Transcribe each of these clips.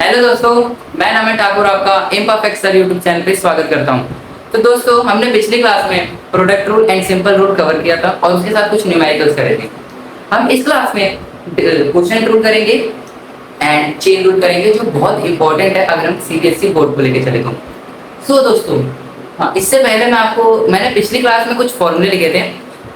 Hello दोस्तों, मैं नमन ठाकुर आपका इम्परफेक्ट सर यूट्यूब चैनल पे स्वागत करता हूं। तो दोस्तों, हमने पिछली क्लास में product rule and simple rule cover किया था और उसके साथ कुछ न्यूमेरिकल्स करे थे। हम इस क्लास में क्वोशिएंट रूल करेंगे एंड चेन रूल करेंगे, जो बहुत इंपॉर्टेंट है अगर हम सीबीएसई बोर्ड को लेकर चले तो। दोस्तों, हाँ, इससे पहले मैंने पिछली क्लास में कुछ फॉर्मूले लिखे थे,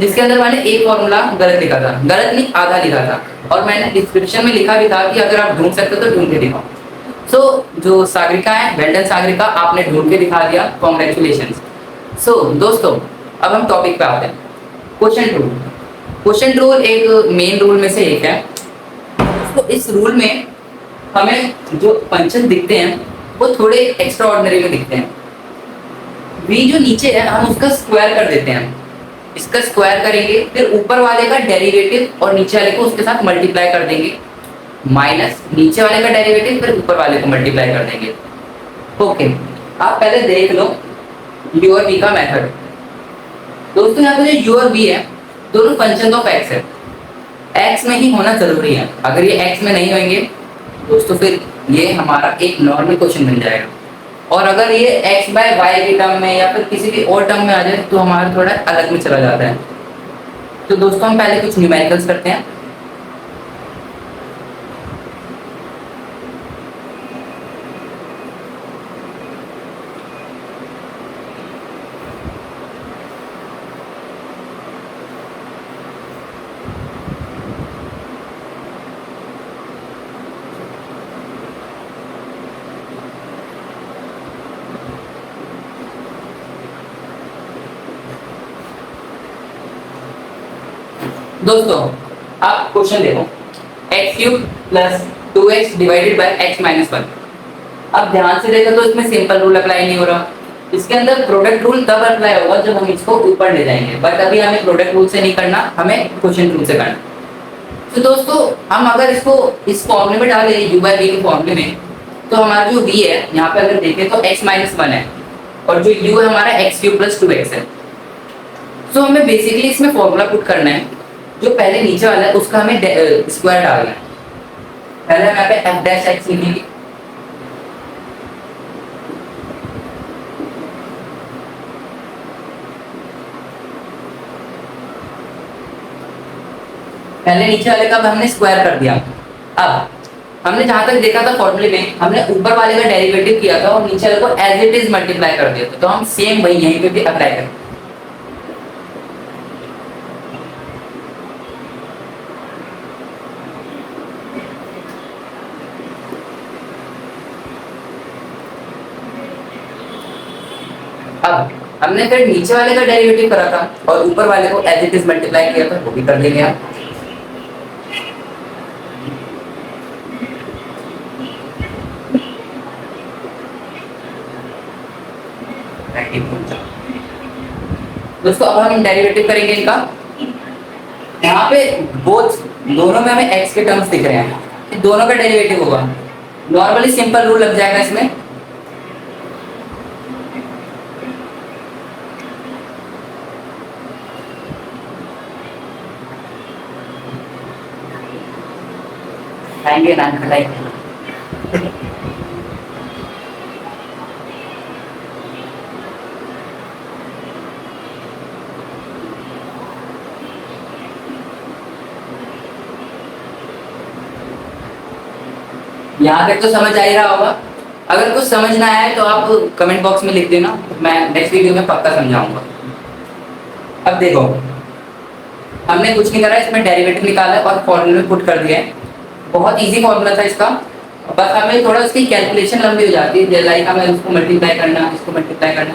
जिसके अंदर मैंने एक फॉर्मूला गलत लिखा था, गलत नहीं आधा लिखा था, और मैंने डिस्क्रिप्शन में लिखा भी था कि अगर आप ढूंढ सकते हो तो ढूंढ के दिखाओ। जो सागरिका है, वेल्डन सागरिका, आपने ढूंढ के दिखा दिया, कॉन्ग्रेचुलेशन। दोस्तों, अब हम टॉपिक पे आते हैं। Quotient rule. क्वोशिएंट रूल एक मेन रूल में से एक है। तो इस रूल में हमें जो फंक्शन दिखते हैं वो थोड़े एक्स्ट्रा ऑर्डिनरी में दिखते हैं। v जो नीचे है हम उसका स्क्वायर कर देते हैं, इसका स्क्वायर करेंगे, फिर ऊपर वाले का डेरिवेटिव और नीचे वाले को उसके साथ मल्टीप्लाई कर देंगे, माइनस नीचे वाले का डेरिवेटिव फिर ऊपर वाले को मल्टीप्लाई कर देंगे। ओके, आप पहले देख लो u और v का मेथड। दोस्तों, यहाँ पे जो u और v है दोनों फंक्शन ऑफ x है, x में ही होना जरूरी है। अगर ये x में नहीं होंगे दोस्तों, फिर ये हमारा एक नॉर्मल क्वेश्चन बन जाएगा, और अगर ये x बाय वाई की टर्म में या फिर किसी भी और टर्म में आ जाए तो हमारा थोड़ा अलग में चला जाता है। तो दोस्तों, हम पहले कुछ न्यूमेरिकल्स करते हैं। दोस्तों, आप क्वेश्चन देखो, x cube plus 2x divided by x minus 1। अब ध्यान से देखो तो इसमें सिंपल रूल अप्लाई नहीं हो रहा, इसके अंदर प्रोडक्ट रूल तब अप्लाई होगा जब हम इसको ऊपर ले जाएंगे, बट अभी हमें प्रोडक्ट रूल से नहीं करना, हमें क्वोशिएंट रूल से करना। तो दोस्तों, हम अगर इसको इस फॉर्मूले में डालें u बाय v के फॉर्मूले में, तो हमारा जो v है यहाँ पे अगर देखें तो x माइनस 1 है, और जो u है हमारा x क्यूब प्लस 2x है। तो हमें बेसिकली इसमें फॉर्मूला पुट करना है, जो पहले नीचे वाला है उसका हमें स्क्वायर डालना है। पहले हम यहाँ पे f डैश x लिखेंगे, पहले नीचे वाले का हमने स्क्वायर कर दिया। अब हमने जहां तक देखा था फॉर्मूले में, हमने ऊपर वाले का डेरिवेटिव किया था और नीचे वाले को एज इट इज मल्टीप्लाई कर दिया था, तो हम सेम वही यहीं पे भी अप्लाई करें। अब हमने फिर नीचे वाले का डेरिवेटिव करा था और ऊपर वाले को एज इट इज मल्टीप्लाई किया था, वो भी कर देंगे आप। दोस्तों, अब हम डेरिवेटिव करेंगे इनका। यहाँ पे बोथ दोनों में हमें x के टर्म्स दिख रहे हैं, दोनों का डेरिवेटिव होगा। नॉर्मली सिंपल रूल लग जाएगा इसमें, खाएंगे नान खटाई। यहाँ तक तो समझ आ ही रहा होगा। अगर कुछ समझ ना आए तो आप कमेंट बॉक्स में लिख देना, मैं नेक्स्ट वीडियो में पक्का समझाऊंगा। अब देखो, हमने कुछ नहीं करा, इसमें डेरिवेटिव निकाला है और फॉर्मूले में पुट कर दिया है। बहुत इजी फॉर्मूला था इसका, बस हमें थोड़ा उसकी कैलकुलेशन लंबी हो जाती है, लाइक हमें उसको मल्टीप्लाई करना, इसको मल्टीप्लाई करना।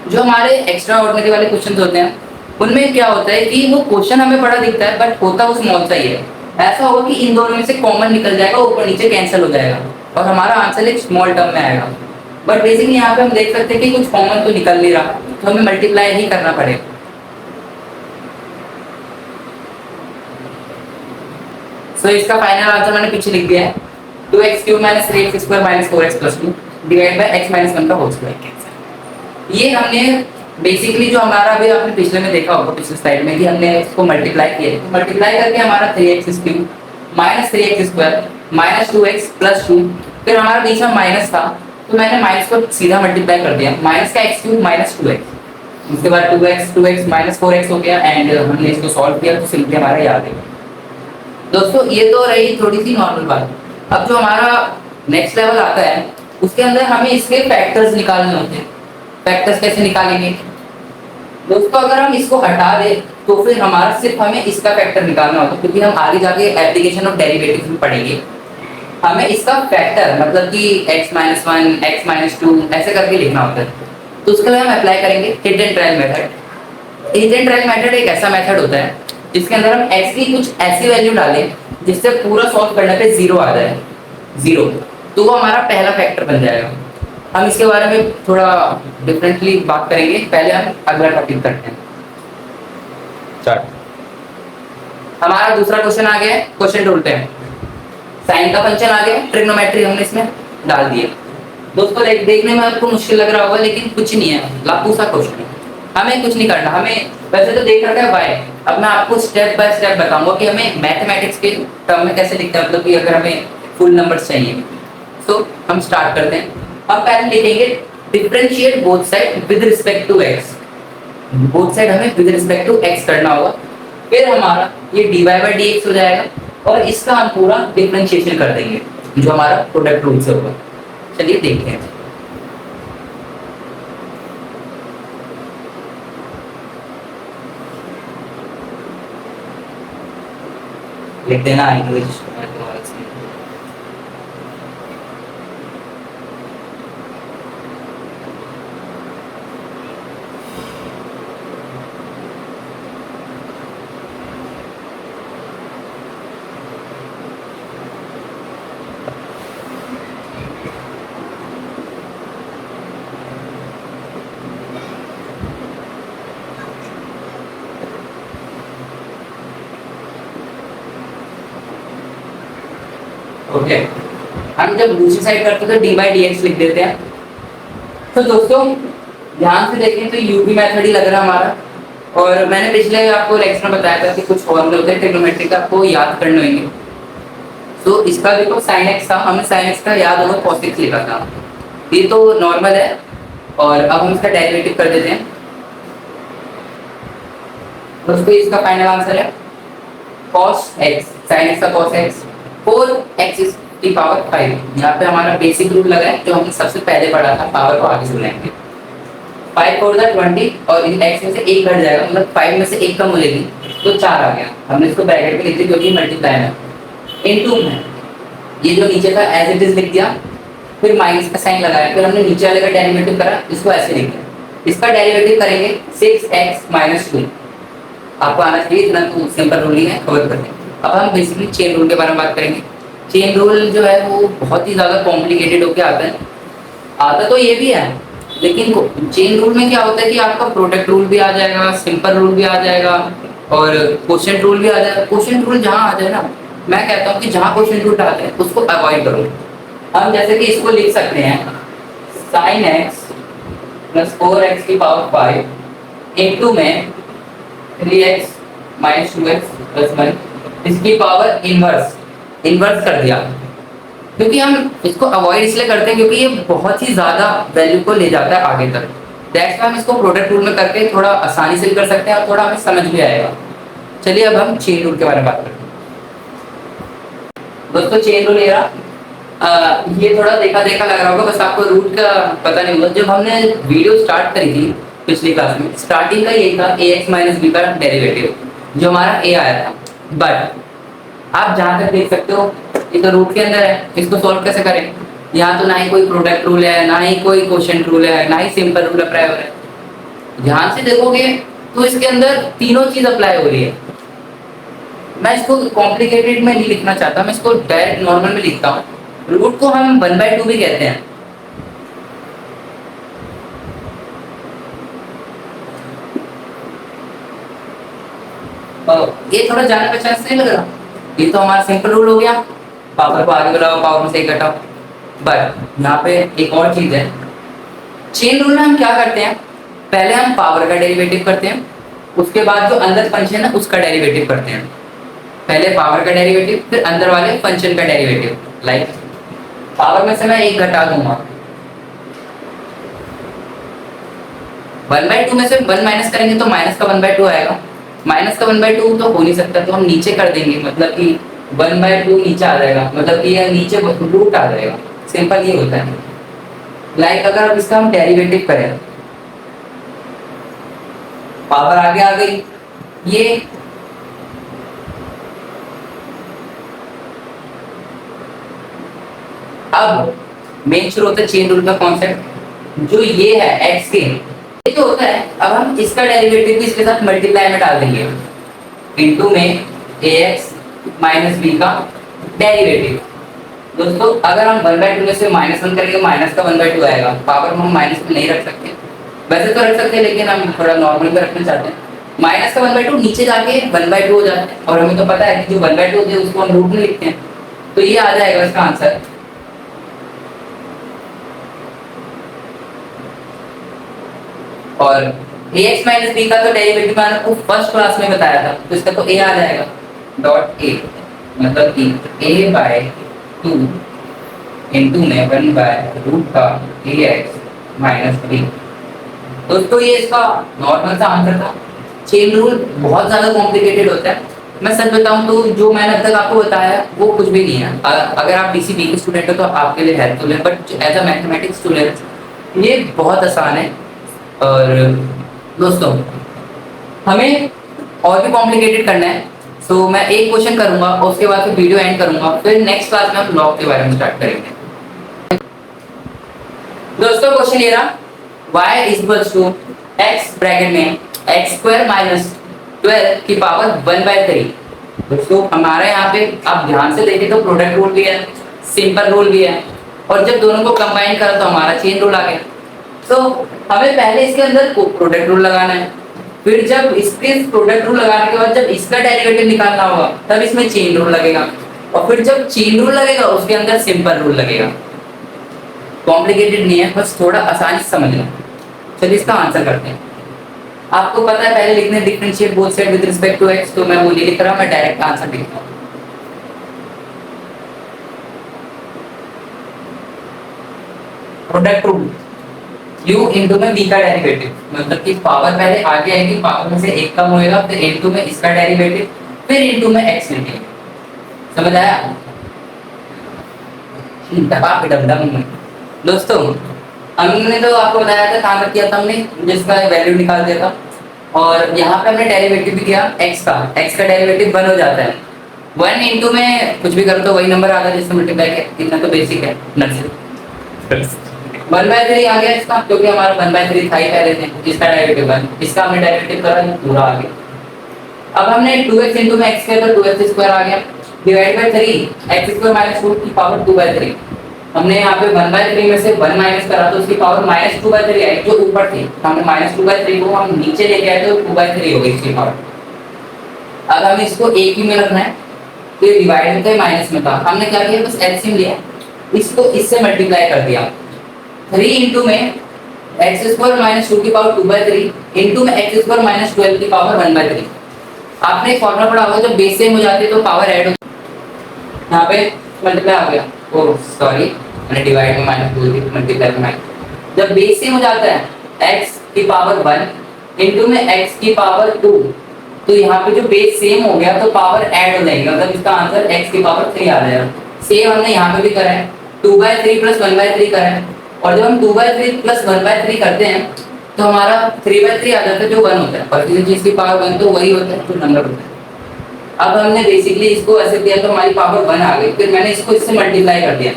जो हमारे एक्स्ट्रा ऑर्डिनरी वाले क्वेश्चन होते हैं उनमें क्या होता है कि वो क्वेश्चन हमें बड़ा दिखता है बट होता वो स्मॉल सा ही है। ऐसा होगा कि इन दोनों में से कॉमन निकल जाएगा, ऊपर नीचे कैंसिल हो जाएगा और हमारा आंसर एक स्मॉल टर्म में आएगा। बट बेसिकली यहाँ पे हम देख सकते हैं कि कुछ कॉमन तो निकल नहीं रहा, तो हमें मल्टीप्लाई ही करना पड़ेगा। इसका फाइनल आंसर मैंने पीछे लिख दिया है, 2x cube minus 3x square minus 4x plus 2 divide by x minus 1 का होल स्क्वायर। ये हमने बेसिकली जो हमारा अभी आपने पिछले में देखा होगा, पिछले स्लाइड में कि हमने इसको मल्टीप्लाई किया, तो मल्टीप्लाई करके हमारा 3x cube minus 3x square minus 2x plus 2 फिर हमारा बीच में माइनस था, तो मैंने माइनस को सीधा मल्टीप्लाई कर दिया, माइनस का एक्स क्यूब माइनस 2x, उसके बाद 2x माइनस 4x हो गया, एंड हमने इसको सॉल्व किया तो सिंपली हमारा ये आ गया। दोस्तों ये तो रही थोड़ी सी नॉर्मल बात। अब जो हमारा नेक्स्ट लेवल आता है उसके अंदर हमें इसके फैक्टर्स निकालने होते हैं। फैक्टर्स कैसे निकालेंगे दोस्तों, अगर हम इसको हटा दें तो फिर हमारा सिर्फ हमें इसका फैक्टर निकालना होता है, क्योंकि हम आगे जाके एप्लीकेशन ऑफ डेरिवेटिव्स में पढ़ेंगे। हमें इसका फैक्टर मतलब कि x-1 x-2 ऐसे करके लिखना होता है। तो उसके लिए हम अप्लाई करेंगे hit and trial method. Hit and trial method एक ऐसा मेथड होता है जिसके अंदर हम x की कुछ ऐसी वैल्यू डालें जिससे पूरा सॉल्व करने पे 0 आ जाए, 0, तो वो हमारा पहला फैक्टर बन जाएगा। हम इसके बारे में थोड़ा डिफरेंटली बात करेंगे, पहले हम अगला टॉपिक करते हैं। चार्ट हमारा दूसरा क्वेश्चन आ गया है, क्वेश्चन ढूंढते हैं। साइन का फंक्शन आ गया, ट्रिग्नोमेट्री हमने इसमें डाल दिया। दोस्तों देखने में आपको मुश्किल लग रहा होगा, लेकिन कुछ नहीं है, लाखों सा क्वेश्चन है। हमें कुछ नहीं करना, हमें वैसे तो देख रखा है वाई। अब मैं आपको स्टेप बाय स्टेप बताऊंगा कि हमें मैथमेटिक्स के टर्म में कैसे लिखते हैं, मतलब कि अगर हमें फुल नंबर्स चाहिए। तो हम स्टार्ट करते हैं। अब पहले लिखेंगे differentiate both side with respect to X. Both side हमें विद रिस्पेक्ट टू एक्स करना होगा। फिर हमारा ये dy बाई dx हो जाएगा और इसका हम पूरा डिफरेंशिएशन कर देंगे जो हमारा प्रोडक्ट रूल से होगा। चलिए देखते हैं। लिख देना इंग्लिश। ओके, हम जब दूसरी साइड करते हैं तो dy बाई dx लिख देते हैं। तो दोस्तों ध्यान से देखें तो यूवी मेथड ही लग रहा है हमारा। और मैंने पिछले आपको लेक्चर में बताया था कि कुछ फॉर्मूले होते हैं ट्रिग्नोमेट्री का, आपको याद करने होंगे। तो इसका देखो sin x था, हमने sin x का याद होगा cos x लिखा था, ये तो नॉर्मल है। और अब हम इसका डेरिवेटिव कर देते हैं। दोस्तों इसका फाइनल आंसर है cos x, sin x का cos x 4x की पावर 5। यहाँ पे हमारा बेसिक रूल लगा है जो हमने सबसे पहले पढ़ा था, पावर को आगे से बुलाएंगे। 5 4 20 और इन x में से 1 घट जाएगा, मतलब 5 में से 1 कम हो जाएगी तो 4 आ गया। हमने इसको ब्रैकेट में लिख दिया क्योंकि मल्टीप्लाई है। इनटू में ये जो नीचे था एज इट इज लिख दिया, फिर माइनस का साइन लगाया, फिर हमने नीचे वाले का डेरिवेटिव करा, इसको ऐसे लिख दिया। इसका डेरिवेटिव करेंगे 6x - 2। आपको आना चाहिए, इतना तो सिंपल रूल ही है, कवर करते हैं। अब हम बेसिकली चेन रूल के बारे में बात करेंगे। चेन रूल जो है वो बहुत ही ज़्यादा कॉम्प्लिकेटेड होकर आता है। आता तो ये भी है, लेकिन चेन रूल में क्या होता है कि आपका प्रोडक्ट रूल भी आ जाएगा, सिंपल रूल भी आ जाएगा और क्वोशिएंट रूल भी आ जाएगा। क्वोशिएंट रूल जहाँ आ जाए ना, मैं कहता हूँ कि जहाँ क्वोशिएंट रूल आते हैं उसको अवॉइड करो। हम जैसे कि इसको लिख सकते हैं sin x + 4x की पावर 5 इनटू में 3x - 2x + 1 इसकी पावर इन्वर्स कर दिया। क्योंकि हम इसको अवॉइड इसलिए करते हैं क्योंकि ये बहुत ही ज़्यादा वैल्यू को ले जाता है आगे तक। दैट्स व्हाई हम इसको प्रोडक्ट रूल में करके थोड़ा आसानी से कर सकते हैं और थोड़ा हमें समझ भी आएगा। चलिए अब हम चेन रूल के बारे में बात करते हैं। दोस्तों चेन रूल ये थोड़ा देखा देखा लग रहा होगा, बस आपको रूट का पता नहीं होगा। जब हमने वीडियो स्टार्ट करी थी पिछली क्लास में, स्टार्टिंग का यही था ax - b का डेरिवेटिव जो हमारा a आया था। बट आप जहाँ तक देख सकते हो ये तो रूट के अंदर है, इसको सॉल्व कैसे करें। यहाँ तो ना ही कोई प्रोडक्ट रूल है, ना ही कोई क्वोशिएंट रूल है, ना ही सिंपल रूल अप्लाई हो रहा है। ध्यान से देखोगे तो इसके अंदर तीनों चीज अप्लाई हो रही है। मैं इसको कॉम्प्लिकेटेड में नहीं लिखना चाहता, मैं इसको डायरेक्ट नॉर्मल में लिखता हूँ। रूट को हम 1/2 भी कहते हैं। ये थोड़ा जाने पहचान से नहीं लग रहा, ये तो हमारा सिंपल रूल हो गया, पावर को आगे बढ़ाओ, पावर में से घटाओ। बट यहाँ पे एक और चीज है, चेन रूल में हम क्या करते हैं, पहले हम पावर का डेरिवेटिव करते हैं, उसके बाद जो अंदर फंक्शन है उसका डेरिवेटिव करते हैं। पहले पावर का डेरिवेटिव, फिर अंदर वाले फंक्शन का डेरिवेटिव। लाइक पावर में से मैं एक घटा दूंगा, 1/2 में से 1 माइनस करेंगे तो माइनस का 1/2 आएगा। माइनस का 1/2 तो हो नहीं सकता, तो हम नीचे कर देंगे, मतलब कि 1/2 नीचे आ जाएगा, मतलब कि यह नीचे रूट आ जाएगा। सिंपल ये होता है। लाइक अगर अब इसका हम डेरिवेटिव करें, पावर आगे आ गई, ये अब मेन शुरू होता है चेन रूल का कॉन्सेप्ट। जो ये है एक्स के, ये जो होता है, अब हम इसका डेरिवेटिव भी इसके साथ मल्टीप्लाई में डाल देंगे, इनटू में ax माइनस बी का डेरिवेटिव। दोस्तों अगर हम 1/2 में से -1 करेंगे, माइनस का 1/2 आएगा। पावर हम माइनस में नहीं रख सकते, वैसे तो रख सकते हैं, लेकिन हम थोड़ा नॉर्मल में रखना चाहते हैं। माइनस का 1/2 नीचे जाके 1/2 हो जाता है, और हमें तो पता है कि जो 1/2 होते हैं उसको हम रूट में लिखते हैं, तो ये आ जाएगा इसका आंसर। और ax माइनस बी का तो डेरिवेटिव मैंने आपको फर्स्ट क्लास में बताया था, तो इसका तो a आ जाएगा, डॉट a, मतलब कि a/2 इनटू में 1/रूट का ax माइनस बी। दोस्तों ये इसका नॉर्मल सा आंसर था। चेन रूल बहुत ज्यादा कॉम्प्लिकेटेड होता है, मैं सच बताऊं तो जो मैंने अब तक आपको बताया वो कुछ भी नहीं है। अगर आप पीसीबी के स्टूडेंट हो तो आपके लिए हेल्पफुल है, but as a mathematics student ये बहुत आसान है। और दोस्तों हमें और भी कॉम्प्लिकेटेड करना है, सो मैं एक क्वेश्चन करूंगा और उसके बाद फिर वीडियो एंड करूंगा, फिर नेक्स्ट क्लास में हम लॉग के बारे में स्टार्ट करेंगे। दोस्तों क्वेश्चन ये रहा, y equals to x bracket में x² माइनस 12 की पावर 1/3। दोस्तों हमारे यहाँ पे आप ध्यान से देखें तो प्रोडक्ट रूल भी है, सिंपल रूल भी है, और जब दोनों को कंबाइन करा तो हमारा चेन रूल आ गया। तो हमें पहले इसके अंदर प्रोडक्ट रूल लगाना है, फिर जब इसके प्रोडक्ट रूल लगाने के बाद जब इसका डेरिवेटिव निकालना होगा तब इसमें चेन रूल लगेगा, और फिर जब चेन रूल लगेगा उसके अंदर सिंपल रूल लगेगा। कॉम्प्लिकेटेड नहीं है, बस थोड़ा आसानी से समझ लो। चलिए इसका आंसर करते हैं। आपको पता है पहले लिखने differentiate both side with respect to x, तो मैं वो नहीं लिख रहा, मैं डायरेक्ट आंसर लिख रहा हूं। प्रोडक्ट रूल u इनटू में v का डेरिवेटिव, मतलब कि पावर पहले आगे आएगी, पावर में से एक कम होएगा, फिर इनटू में इसका डेरिवेटिव, फिर इनटू में x लिखेंगे। समझ आया? दबा पे डम। दोस्तों हमने तो आपको बताया था कहाँ तक किया था हमने, जिसका वैल्यू निकाल दिया था, और यहाँ पे हमने डेरिवेटिव भी किया x का डेरिवेटिव 1 हो जाता है। 1 इनटू में कुछ भी करो तो वही नंबर आता है जिससे मल्टीप्लाई किया, इतना तो बेसिक है नर्सरी। 1/3 आ गया इसका, क्योंकि हमारा 1/3 था ही पहले से, इसका डेरिवेटिव 1, इसका हमने डेरिवेटिव करा पूरा आ गया। अब हमने 2x इनटू में x किया तो 2x² आ गया, डिवाइड बाय 3 x² माइनस 2 की पावर 2/3। हमने यहाँ पे 1/3 में से 1 माइनस करा तो उसकी पावर -2/3 आई, जो ऊपर थी, हमने -2/3 को हम नीचे लेके आए तो 2/3 हो गई इसकी पावर। अब हमें इसको एक ही में रखना है, तो ये डिवाइड में था माइनस में था, हमने क्या किया बस एलसीएम लिया, इसको इससे मल्टीप्लाई कर दिया। 3 इनटू में x² माइनस 2 की पावर 2/3 इनटू में x² माइनस 12 की पावर 1/3। आपने एक फॉर्मूला पढ़ा होगा, जब बेस सेम हो जाती है तो पावर ऐड हो, यहाँ पे मल्टीप्लाई हो गया, ओह सॉरी मैंने डिवाइड में -2 की मल्टीप्लाई में, जब बेस सेम हो जाता है x की पावर 1 इनटू में x की पावर 2, तो यहाँ पे जो बेस सेम हो गया तो पावर ऐड हो जाएगी, मतलब इसका आंसर x की पावर 3 आ जाएगा। सेम हमने यहाँ पे भी करा है, 2/3 प्लस 1/3 करा है, और जब हम 2/3 प्लस 1/3 करते हैं तो हमारा 3/3 आ जाता है, जो 1 होता है, और किसी चीज की पावर 1 तो वही होता है जो नंबर होता है। अब हमने बेसिकली इसको ऐसे किया तो हमारी पावर 1 आ गई, फिर मैंने इसको इससे मल्टीप्लाई कर दिया,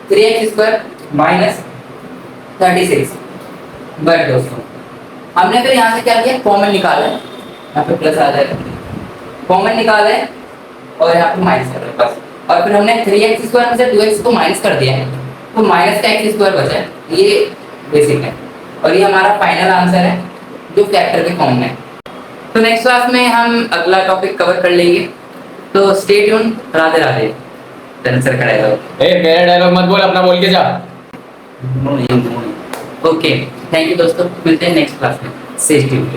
3x² माइनस 36। बट दोस्तों हमने फिर यहाँ से क्या किया, कॉमन निकाला है, यहाँ पे प्लस आ जाएगा, कॉमन निकाला है और यहाँ पे माइनस कर रहे हैं बस, और फिर हमने 3x² में से 2x को माइनस कर दिया है, तो माइनस का x² बचा है। ये बेसिक है, और ये हमारा फाइनल आंसर है जो फैक्टर के फॉर्म में है। तो नेक्स्ट क्लास में हम अगला टॉपिक कवर कर लेंगे, तो stay tune. Radhe Radhe. Sir का डायलॉग, ए मेरा डायलॉग मत बोल, अपना बोल के जा। ओके थैंक यू दोस्तों, मिलते हैं नेक्स्ट क्लास में, स्टे ट्यून।